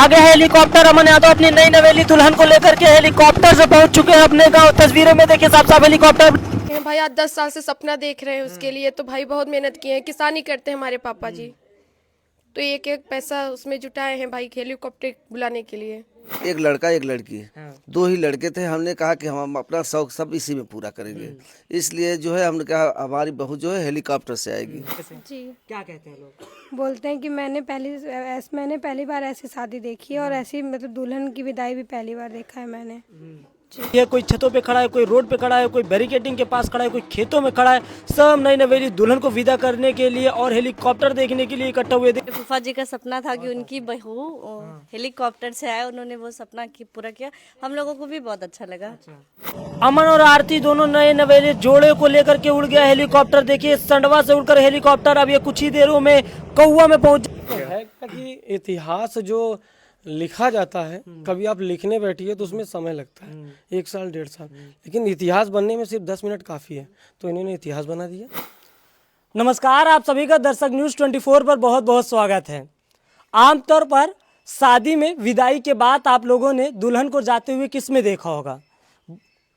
आ गया है हेलीकॉप्टर। अमन यादव अपनी नई नवेली दुल्हन को लेकर के हेलीकॉप्टर से पहुंच चुके हैं अपने गांव। तस्वीरों में देखिए साफ साफ हेलीकॉप्टर। भाई आज 10 साल से सपना देख रहे हैं उसके लिए, तो भाई बहुत मेहनत किए हैं, किसानी करते हैं हमारे पापा जी, तो एक एक पैसा उसमें जुटाए हैं भाई हेलीकॉप्टर बुलाने के लिए। एक लड़का एक लड़की, दो ही लड़के थे। हमने कहा कि हम अपना शौक सब इसी में पूरा करेंगे, इसलिए जो है हमने कहा हमारी बहू जो है हेलीकॉप्टर से आएगी। जी, क्या कहते हैं लोग? बोलते हैं कि मैंने पहली बार ऐसी शादी देखी है और ऐसी मतलब दुल्हन की विदाई भी पहली बार देखा है मैंने। ये कोई छतों पे खड़ा है, कोई रोड पे खड़ा है, कोई बैरिकेडिंग के पास खड़ा है, कोई खेतों में खड़ा है। सब नई नवेली दुल्हन को विदा करने के लिए और हेलीकॉप्टर देखने के लिए इकट्ठा हुए थे। फूफा जी का सपना था कि उनकी बहू हेलीकॉप्टर से आए, उन्होंने वो सपना पूरा किया। हम लोगों को भी बहुत अच्छा लगा। अमन और आरती दोनों नए नवेले जोड़े को लेकर के उड़ गया हेलीकॉप्टर। देखिए संडवा से उड़कर हेलीकॉप्टर अब ये कुछ ही देरों में कौवा में पहुंच है कि इतिहास जो लिखा जाता है, कभी आप लिखने बैठिए तो उसमें समय लगता है 1 साल 1.5 साल, लेकिन इतिहास बनने में सिर्फ 10 मिनट काफ़ी है, तो इन्होंने इतिहास बना दिया। नमस्कार, आप सभी का दर्शक न्यूज़ 24 पर बहुत बहुत स्वागत है। आमतौर पर शादी में विदाई के बाद आप लोगों ने दुल्हन को जाते हुए किस में देखा होगा?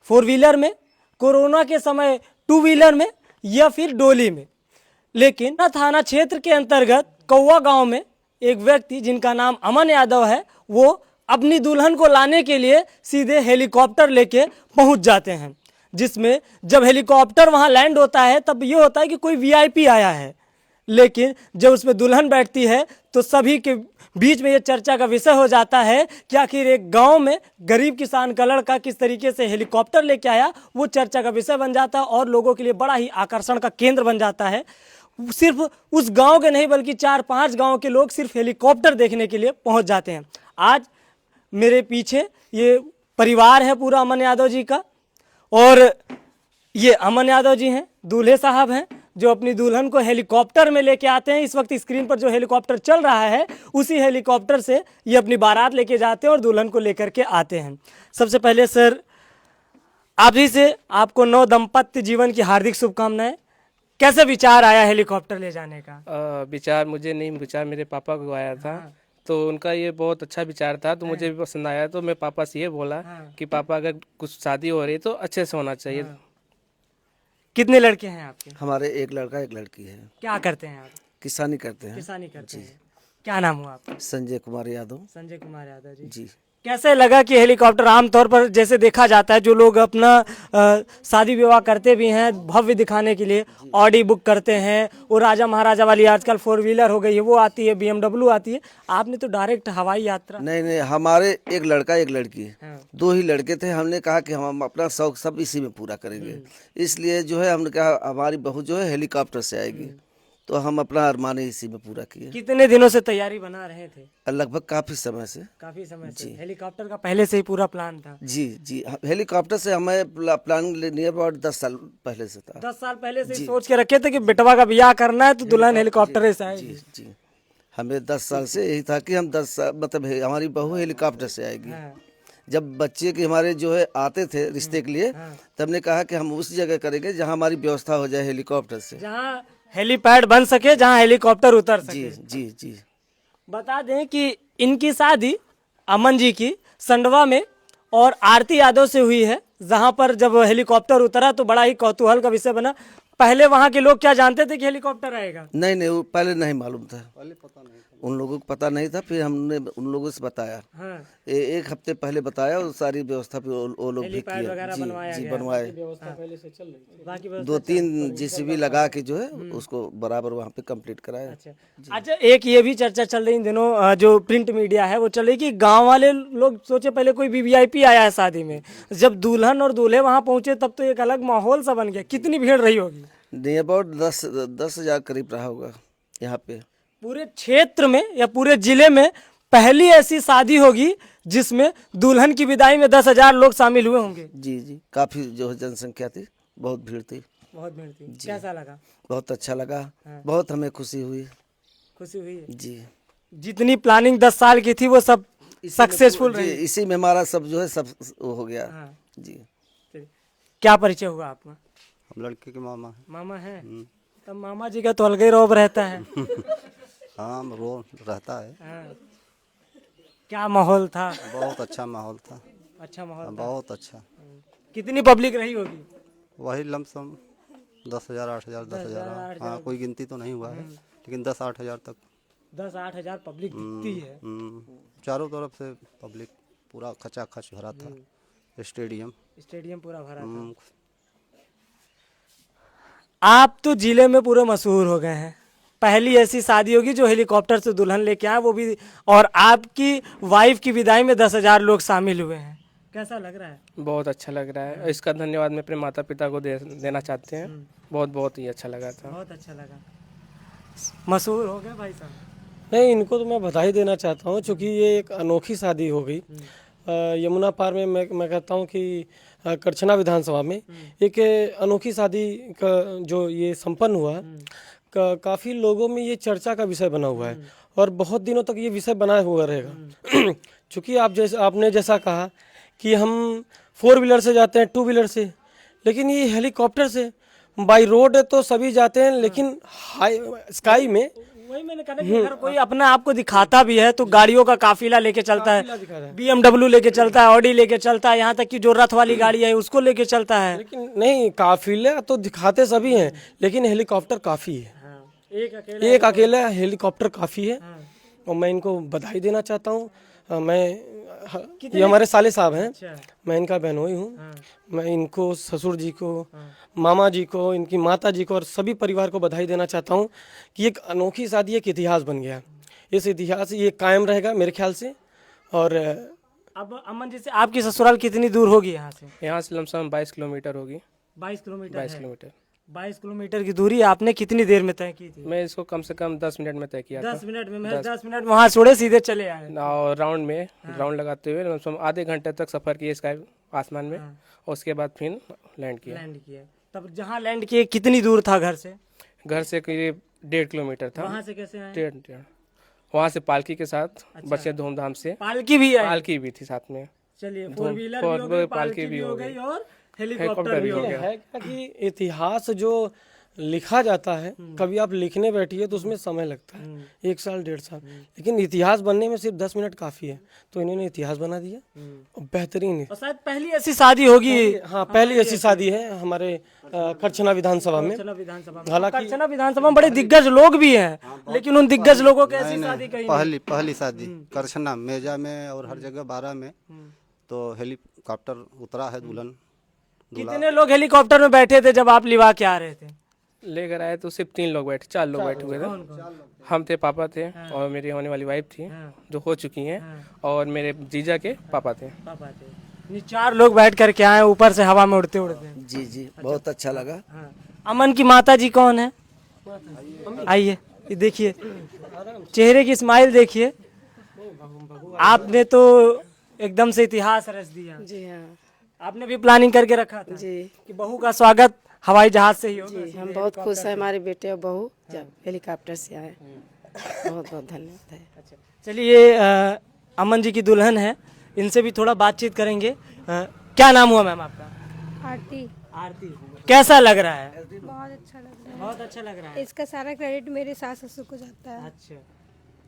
4 व्हीलर में, कोरोना के समय 2 व्हीलर में, या फिर डोली में। लेकिन थाना क्षेत्र के अंतर्गत कौवा गांव में एक व्यक्ति जिनका नाम अमन यादव है, वो अपनी दुल्हन को लाने के लिए सीधे हेलीकॉप्टर लेके पहुंच जाते हैं। जिसमें जब हेलीकॉप्टर वहां लैंड होता है तब ये होता है कि कोई वीआईपी आया है, लेकिन जब उसमें दुल्हन बैठती है तो सभी के बीच में ये चर्चा का विषय हो जाता है कि आखिर एक गांव में गरीब किसान का लड़का किस तरीके से हेलीकॉप्टर लेके आया। वो चर्चा का विषय बन जाता है और लोगों के लिए बड़ा ही आकर्षण का केंद्र बन जाता है। सिर्फ उस गांव के नहीं बल्कि 4-5 गांव के लोग सिर्फ हेलीकॉप्टर देखने के लिए पहुंच जाते हैं। आज मेरे पीछे ये परिवार है पूरा अमन यादव जी का, और ये अमन यादव जी हैं, दूल्हे साहब हैं, जो अपनी दुल्हन को हेलीकॉप्टर में लेके आते हैं। इस वक्त स्क्रीन पर जो हेलीकॉप्टर चल रहा है उसी हेलीकॉप्टर से ये अपनी बारात लेके जाते हैं और दुल्हन को लेकर के आते हैं। सबसे पहले सर आप ही से आपको नव दंपत्य जीवन की हार्दिक शुभकामनाएं। कैसे विचार आया हेलीकॉप्टर ले जाने का? विचार मुझे नहीं, विचार मेरे पापा को आया था। तो उनका ये बहुत अच्छा विचार था, तो मुझे भी पसंद आया। तो मैं पापा से ये बोला कि पापा अगर कुछ शादी हो रही तो अच्छे से होना चाहिए। कितने लड़के हैं आपके? हमारे एक लड़का एक लड़की है। क्या करते हैं आप? किसानी करते हैं। किसानी करते हैं। क्या नाम हुआ आपका? संजय कुमार यादव। संजय कुमार यादव जी। जी। कैसे लगा कि हेलीकॉप्टर, आमतौर पर जैसे देखा जाता है जो लोग अपना शादी विवाह करते भी हैं भव्य दिखाने के लिए, ऑडी बुक करते हैं, वो राजा महाराजा वाली आजकल 4 व्हीलर हो गई है वो आती है, BMW आती है, आपने तो डायरेक्ट हवाई यात्रा। नहीं, हमारे एक लड़का एक लड़की, दो ही लड़के थे। हमने कहा कि हम अपना शौक सब इसी में पूरा करेंगे, इसलिए जो है हमने कहा हमारी बहू जो है हेलीकॉप्टर से आएगी, तो हम अपना अरमान इसी में पूरा किए। कितने दिनों से तैयारी बना रहे थे? लगभग काफी समय से। काफी समय से हेलीकॉप्टर का पहले से ही पूरा प्लान था? जी, हेलीकॉप्टर से हमें प्लान नियर अबाउट 10 साल पहले से था। 10 साल पहले से ही सोच के रखे थे कि बेटवा का ब्याह करना है तो दुल्हन हेलीकॉप्टर से आएगी। जी, हमें 10 साल से यही था कि हम 10 साल मतलब हमारी बहू हेलीकॉप्टर से आएगी। जब बच्चे के हमारे जो है आते थे रिश्ते के लिए, तब हमने कहा कि हम उस जगह करेंगे जहाँ हमारी व्यवस्था हो जाए हेलीकॉप्टर से, जहाँ हेलीपैड बन सके, जहाँ हेलीकॉप्टर उतर सके। जी। बता दें कि इनकी शादी अमन जी की संडवा में और आरती यादव से हुई है, जहां पर जब हेलीकॉप्टर उतरा तो बड़ा ही कौतूहल का विषय बना। पहले वहां के लोग क्या जानते थे कि हेलीकॉप्टर आएगा? नहीं, वो पहले नहीं मालूम था, पहले पता नहीं था, उन लोगों को पता नहीं था। फिर हमने उन लोगों से बताया, एक हफ्ते पहले बताया, और सारी व्यवस्था पे वो लोग भी किए। जी, बनवाए। 2-3 JCB लगा के जो है उसको बराबर वहाँ पे कंप्लीट कराया। अच्छा, एक ये भी चर्चा चल रही इन दिनों, जो प्रिंट मीडिया है वो चल रही कि गांव वाले लोग सोचे पहले कोई VVIP आया है शादी में, जब दुल्हन और दूल्हे वहां पहुंचे तब तो एक अलग माहौल सा बन गया। कितनी भीड़ रही होगी? नियर अबाउट 10,000 करीब रहा होगा यहाँ पे। पूरे क्षेत्र में या पूरे जिले में पहली ऐसी शादी होगी जिसमें दुल्हन की विदाई में 10,000 लोग शामिल हुए होंगे। जी, काफी जो है जनसंख्या थी, बहुत भीड़ थी। कैसा लगा? बहुत अच्छा लगा, बहुत हमें खुशी हुई है? जी। जितनी प्लानिंग 10 साल की थी वो सब सक्सेसफुल रही। इसी में हमारा सब जो है सब हो गया। जी। क्या परिचय हुआ आपका? हम लड़के के मामा हैं। मामा है? तब मामा जी का तो अलग ही रौब रहता है। हाँ, वो रहता है। क्या माहौल था? बहुत अच्छा माहौल था। अच्छा माहौल था। बहुत अच्छा। कितनी पब्लिक रही होगी? वही लमसम 10,000 8,000 10,000। हाँ, कोई गिनती तो नहीं हुआ है, लेकिन 10-8 हज़ार तक। 10-8 हजार पब्लिक दिखती है। चारों तरफ से पब्लिक पूरा खचाखच भरा था स्टेडियम। स्टेडियम पूरा भरा था। हम्म, आप तो जिले में पूरे मशहूर हो गए हैं। पहली ऐसी शादी होगी जो हेलीकॉप्टर से दुल्हन लेके आए, वो भी, और आपकी वाइफ की विदाई में 10,000 लोग शामिल हुए हैं। कैसा लग रहा है? बहुत अच्छा लग रहा है। इसका धन्यवाद मैं अपने माता पिता को देना चाहते हैं। बहुत ही अच्छा लगा था। बहुत अच्छा लगा। मशहूर हो गए भाई साहब। नहीं, इनको तो मैं बधाई देना चाहता हूँ, क्योंकि ये एक अनोखी शादी हो गई। यमुना पार में मैं कहता हूँ कि करछना विधानसभा में एक अनोखी शादी का जो ये संपन्न हुआ, काफ़ी लोगों में ये चर्चा का विषय बना हुआ है और बहुत दिनों तक ये विषय बना हुआ रहेगा। क्योंकि आपने जैसा कहा कि हम 4 व्हीलर से जाते हैं, 2 व्हीलर से, लेकिन ये हेलीकॉप्टर से बाई रोड तो सभी जाते हैं, लेकिन हाई स्काई में वही मैंने कहा कि अगर कोई अपना आपको दिखाता भी है तो गाड़ियों का काफिला लेके चलता है। BMW लेके चलता है, ऑडी लेके चलता है, यहाँ तक कि जो रथ वाली गाड़ी है उसको लेके चलता है। लेकिन नहीं, काफिला तो दिखाते सभी हैं, लेकिन हेलीकॉप्टर काफ़ी है। एक अकेला हेलीकॉप्टर काफ़ी है और मैं इनको बधाई देना चाहता हूँ। ये हमारे साले साहब हैं, मैं इनका बहनोई हूँ। मैं इनको, ससुर जी को, मामा जी को, इनकी माता जी को और सभी परिवार को बधाई देना चाहता हूँ कि एक अनोखी शादी, एक इतिहास बन गया। इस इतिहास ये कायम रहेगा मेरे ख्याल से। और अब अमन जी से, आपकी ससुराल कितनी दूर होगी यहाँ से? यहाँ से लमसम 22 किलोमीटर होगी। 22 किलोमीटर 22 है। किलोमीटर 22 किलोमीटर की दूरी आपने कितनी देर में तय की थी? मैं इसको कम से कम 10 मिनट में तय किया था। 10 मिनट में? मैं 10 मिनट वहाँ छोड़े सीधे चले आए। और राउंड लगाते हुए लमसम आधे घंटे तक सफ़र किए स्काई आसमान में, और उसके बाद फिर लैंड किया। लैंड किया। तब जहाँ लैंड किए कितनी दूर था घर से? घर से करीब 1.5 किलोमीटर था। वहाँ से कैसे आए? 1.5 वहाँ से पालकी के साथ बच्चे धूमधाम से, पालकी भी आई? पालकी भी थी साथ में। चलिए, 4 व्हीलर भी हो गई, पालकी भी हो गई और हेलीकॉप्टर भी हो गया। है क्या कि इतिहास जो लिखा जाता है, कभी आप लिखने बैठिए तो उसमें समय लगता है 1 साल 1.5 साल, लेकिन इतिहास बनने में सिर्फ 10 मिनट काफ़ी है। तो इन्होंने इतिहास बना दिया और बेहतरीन है। और शायद पहली ऐसी शादी होगी। हाँ, पहली ऐसी शादी है हमारे करछना विधानसभा में। हालांकि करछना विधानसभा में बड़े दिग्गज लोग भी हैं, लेकिन उन दिग्गज लोगों की ऐसी शादी कहीं नहीं। पहली शादी करछना, मेजा में और हर जगह 12 में तो हेलीकॉप्टर उतरा है दुल्हन। कितने लोग हेलीकॉप्टर में बैठे थे जब आप लिवा के आ रहे थे? लेकर आए तो सिर्फ 3 लोग बैठे, 4 लोग बैठे हुए थे। हम थे, पापा थे, और मेरी होने वाली वाइफ थी जो हो चुकी हैं, और मेरे जीजा के पापा थे। 4 लोग बैठ करके आए, ऊपर से हवा में उड़ते उड़ते। जी जी, बहुत अच्छा लगा। अमन की माता जी कौन है? आइए, ये देखिए, चेहरे की स्माइल देखिए। आपने तो एकदम से इतिहास रच दिया। जी हाँ आपने भी प्लानिंग करके रखा था जी कि बहू का स्वागत हवाई जहाज से ही होगा? जी, हम बहुत खुश हैं, हमारे बेटे और बहू जब हेलीकॉप्टर से आए। बहुत बहुत धन्यवाद है। अच्छा, चलिए, ये अमन जी की दुल्हन है, इनसे भी थोड़ा बातचीत करेंगे। क्या नाम हुआ मैम आपका? आरती। आरती। कैसा लग रहा है? बहुत अच्छा लग रहा बहुत अच्छा लग रहा है। इसका सारा क्रेडिट मेरे सास ससुर को जाता है। अच्छा,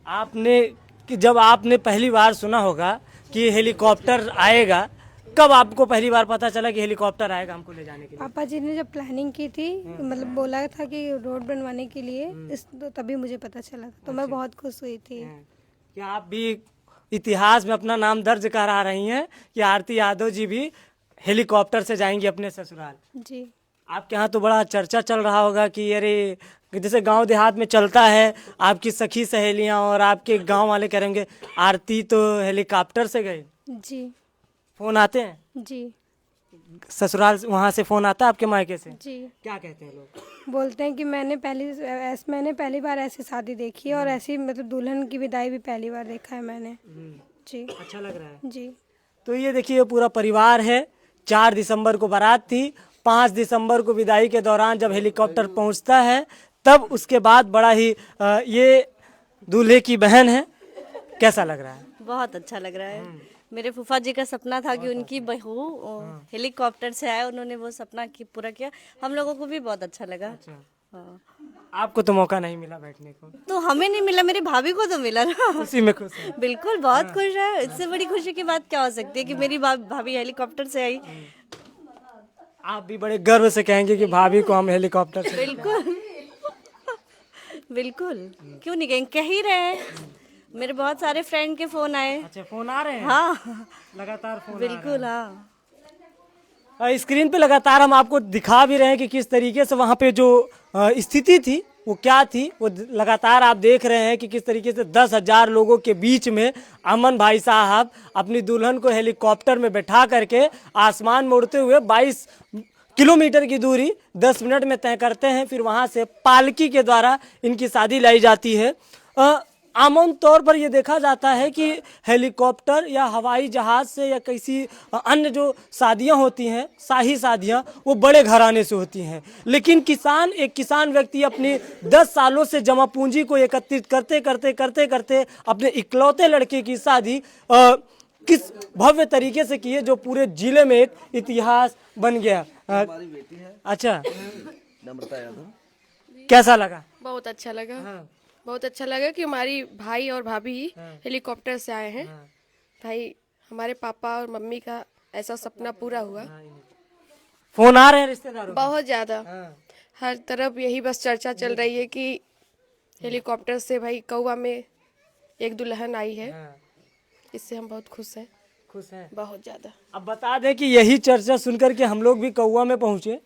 आपने कि जब आपने पहली बार सुना होगा कि हेलीकॉप्टर आएगा, कब आपको पहली बार पता चला कि हेलीकॉप्टर आएगा हमको ले जाने के लिए? पापा जी ने जब प्लानिंग की थी, मतलब बोला था कि रोड बनवाने के लिए, तो तभी मुझे पता चला था, तो मैं बहुत खुश हुई थी। क्या आप भी इतिहास में अपना नाम दर्ज करा रही हैं कि आरती यादव जी भी हेलीकॉप्टर से जाएंगी अपने ससुराल? जी। आपके यहाँ तो बड़ा चर्चा चल रहा होगा कि अरे, जैसे गांव देहात में चलता है, आपकी सखी सहेलियां और आपके गांव वाले करेंगे आरती तो हेलीकॉप्टर से गए। जी। फोन आते हैं? जी। ससुराल वहाँ से फोन आता है आपके मायके से? जी। क्या कहते हैं लोग? बोलते हैं कि मैंने पहली बार ऐसी शादी देखी है और ऐसी, मतलब दुल्हन की विदाई भी पहली बार देखा है मैंने। जी। अच्छा लग रहा है। जी। तो ये देखिए, पूरा परिवार है। 4 दिसंबर को बारात थी, 5 दिसंबर को विदाई के दौरान जब हेलीकॉप्टर पहुंचता है, तब उसके बाद बड़ा ही ये दूल्हे की बहन है। कैसा लग रहा है? बहुत अच्छा लग रहा है। मेरे फूफा जी का सपना था कि उनकी बहू हेलीकॉप्टर से आए, उन्होंने वो सपना पूरा किया। हम लोगों को भी बहुत अच्छा लगा। हाँ। आपको तो मौका नहीं मिला बैठने को, तो हमें नहीं मिला, मेरी भाभी को तो मिला ना। उसी में खुश है। बिल्कुल, बहुत खुश है। इससे बड़ी खुशी की बात क्या हो सकती है कि मेरी भाभी हेलीकॉप्टर से आई। आप भी बड़े गर्व से कहेंगे कि भाभी को हम हेलीकॉप्टर से, बिल्कुल बिल्कुल, क्यों नहीं कहेंगे, कह ही रहे हैं। मेरे बहुत सारे फ्रेंड के फोन आए। अच्छा फोन आ रहे हैं, हाँ लगातार फोन बिल्कुल, हाँ। स्क्रीन पे लगातार हम आपको दिखा भी रहे हैं कि किस तरीके से वहाँ पे जो स्थिति थी वो क्या थी, वो लगातार आप देख रहे हैं कि किस तरीके से 10,000 लोगों के बीच में अमन भाई साहब अपनी दुल्हन को हेलीकॉप्टर में बैठा करके आसमान में उड़ते हुए 22 किलोमीटर की दूरी 10 मिनट में तय करते हैं। फिर वहाँ से पालकी के द्वारा इनकी शादी लाई जाती है। आम तौर पर ये देखा जाता है कि हेलीकॉप्टर या हवाई जहाज़ से या किसी अन्य जो शादियां होती हैं, शाही शादियां, वो बड़े घराने से होती हैं। लेकिन एक किसान व्यक्ति अपनी 10 सालों से जमा पूंजी को एकत्रित करते करते करते करते अपने इकलौते लड़के की शादी किस भव्य तरीके से की है, जो पूरे जिले में एक इतिहास बन गया। हमारी बेटी है अच्छा, नम्रता यादव। कैसा लगा? बहुत अच्छा लगा। बहुत अच्छा लगा कि हमारी भाई और भाभी हेलीकॉप्टर से आए हैं। भाई हमारे पापा और मम्मी का ऐसा सपना पूरा हुआ। फोन आ रहे हैं रिश्तेदारों? बहुत ज्यादा, हर तरफ यही बस चर्चा चल रही है कि हेलीकॉप्टर से भाई कौवा में एक दुल्हन आई है। इससे हम बहुत खुश हैं। खुश हैं बहुत ज्यादा। अब बता दें कि यही चर्चा सुनकर के हम लोग भी कौवा में पहुंचे।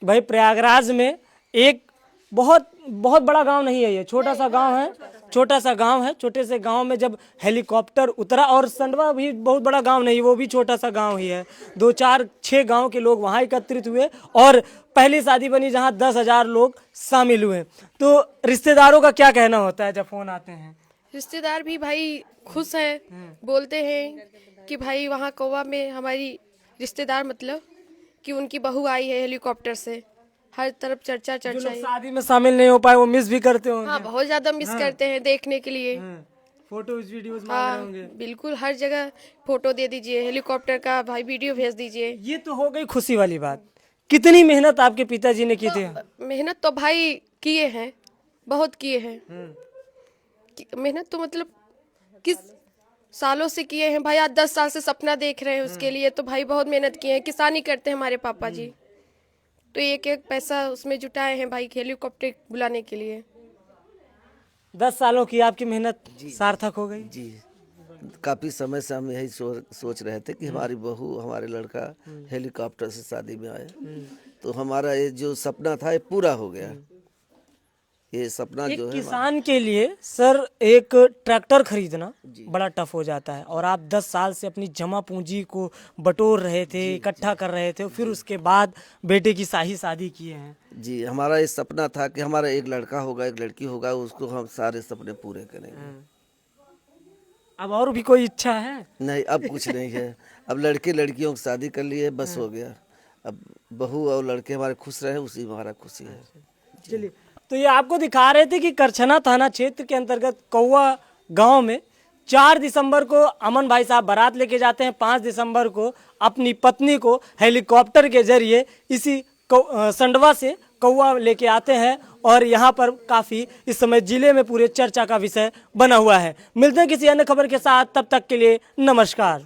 भाई प्रयागराज में एक बहुत बड़ा गांव नहीं है, ये छोटा सा गांव है, छोटा सा गांव है। छोटे से गांव में जब हेलीकॉप्टर उतरा, और संडवा भी बहुत बड़ा गांव नहीं, वो भी छोटा सा गांव ही है। 2, 4, 6 गांव के लोग वहां एकत्रित हुए और पहली शादी बनी जहां 10,000 लोग शामिल हुए। तो रिश्तेदारों का क्या कहना होता है जब फोन आते हैं? रिश्तेदार भी भाई खुश हैं, बोलते हैं कि भाई वहाँ कौवा में हमारी रिश्तेदार, मतलब कि उनकी बहू आई है हेलीकॉप्टर से। हर तरफ चर्चा जो चर्चा लोग है। शादी में शामिल नहीं हो पाए वो मिस भी करते होंगे। हाँ, बहुत ज्यादा मिस करते हैं देखने के लिए। फोटोज वीडियोस मांग हाँ रहे होंगे। बिल्कुल, हर जगह फोटो दे दीजिए हेलीकॉप्टर का, भाई वीडियो भेज दीजिए। ये तो हो गई खुशी वाली बात। कितनी मेहनत आपके पिताजी ने की थी? मेहनत तो भाई किए हैं, बहुत किए हैं। मेहनत तो मतलब किस सालों से किए हैं भाई। आज 10 साल से सपना देख रहे हैं उसके लिए, तो भाई बहुत मेहनत किए हैं। किसानी करते हैं हमारे पापा जी, तो एक एक पैसा उसमें जुटाए हैं भाई हेलीकॉप्टर बुलाने के लिए। 10 सालों की आपकी मेहनत सार्थक हो गई। जी, काफ़ी समय से हम यही सोच रहे थे कि हमारी बहू, हमारे लड़का हेलीकॉप्टर से शादी में आए, तो हमारा ये जो सपना था ये पूरा हो गया। ये सपना एक जो है किसान के लिए सर एक ट्रैक्टर खरीदना बड़ा टफ हो जाता है, और आप 10 साल से अपनी जमा पूंजी को बटोर रहे थे, इकट्ठा कर रहे थे, फिर उसके बाद बेटे की शाही शादी किए हैं। जी, हमारा ये सपना था कि हमारा एक लड़का होगा, एक लड़की होगा, उसको हम सारे सपने पूरे करेंगे। अब और भी कोई इच्छा है? नहीं, अब कुछ नहीं है। अब लड़के लड़कियों की शादी कर लिए, बस हो गया। अब बहू और लड़के हमारे खुश रहे, उसी में हमारा खुशी है। चलिए, तो ये आपको दिखा रहे थे कि करछना थाना क्षेत्र के अंतर्गत कौवा गांव में 4 दिसंबर को अमन भाई साहब बारात लेके जाते हैं। 5 दिसंबर को अपनी पत्नी को हेलीकॉप्टर के जरिए इसी संडवा से कौवा लेके आते हैं, और यहाँ पर काफ़ी इस समय जिले में पूरे चर्चा का विषय बना हुआ है। मिलते हैं किसी अन्य खबर के साथ, तब तक के लिए नमस्कार।